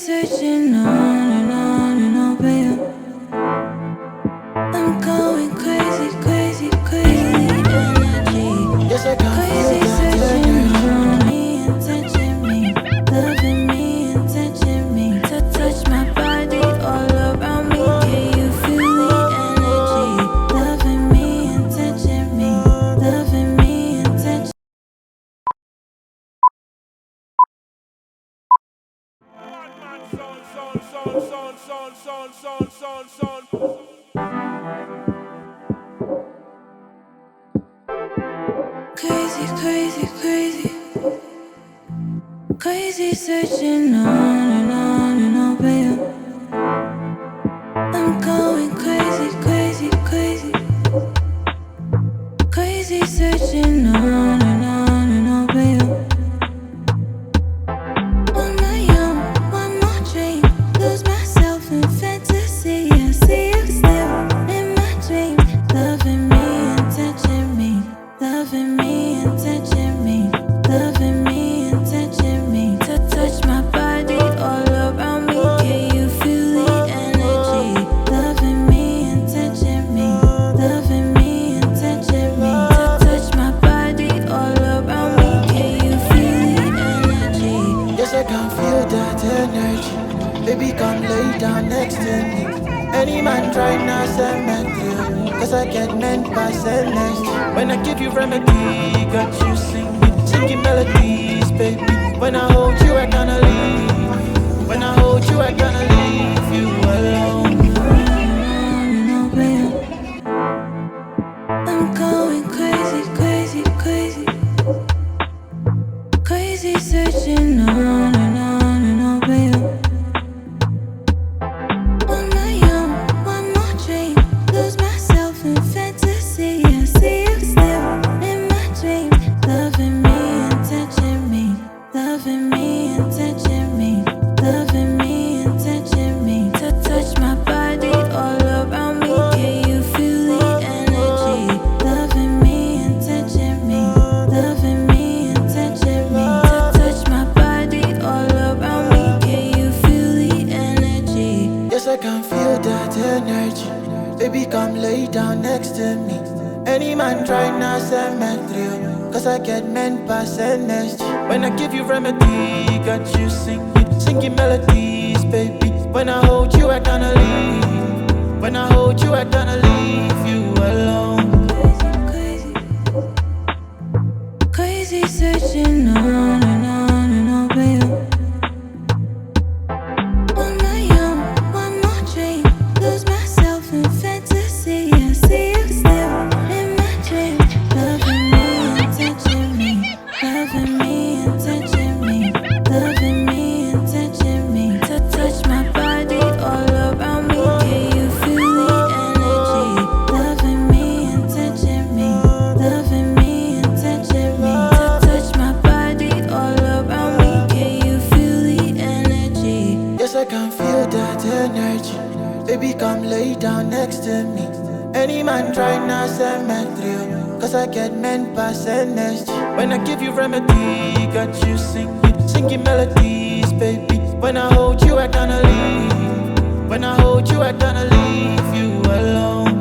searching on and on and on, babe. I'm going crazy, crazy, crazy energy. Yes, I can Crazy feel that searching energy. on me and touching me, loving me and touching me. Touch my body all around me. Can you feel the energy? Loving me and touching me, loving me and touching. Crazy, crazy, crazy. Crazy searching on and on and on, babe. I'm going crazy, crazy, crazy. Crazy searching on and on and on, babe. On my own, one more drink. Lose myself in fantasy. I see you still in my dreams. Loving me and touching me. Loving me and touching me. Loving me and touching me. Touch my body all around me. Can you feel the energy? Loving me and touching me. Loving me and touching me. Touch my body all around me. Can you feel the energy? Yes, I can feel that energy. Baby, come lay down next to me. Any man try now, send me through. Cause I get meant by next. When I give you remedy, got you singing melodies, baby. When I hold you, I gonna leave. When I hold you, I gonna leave you alone. I'm going crazy, crazy, crazy. Crazy searching on and on and on, babe. On my own, one more drink. Lose myself in fantasy. I see you still in my dreams. Loving me and touching me. Loving me and touching me. Loving me and touching me. Touch my body all around me. Can you feel the energy? Loving me and touching me. Loving me and touching me. Touch my body all around me. Can you feel the energy? Yes, I can feel that energy. Baby, come lay down next to me. Any man try now, send me through. Cause I get meant by next. When I give you remedy, got you singing melodies, baby. When I hold you, I gonna leave. When I hold you, I gonna leave you alone. Crazy, crazy. Crazy searching on and on and on, babe. On my own, one more drink. Lose myself in fantasy. I see you still in my dreams. Loving me and touching me. Loving me and touching me. Loving me and touching me. Touch my body all around me. Can you feel the energy? Loving me and touching me. Loving me and touching me. Touch my body all around me. Can you feel the energy? Yes, I can feel that energy. Baby, come lay down next to me. Any man try now, send me through. Cause I get meant by next. When I give you remedy, got you singing melodies, baby. When I hold you, I gonna leave. When I hold you, I gonna leave you alone.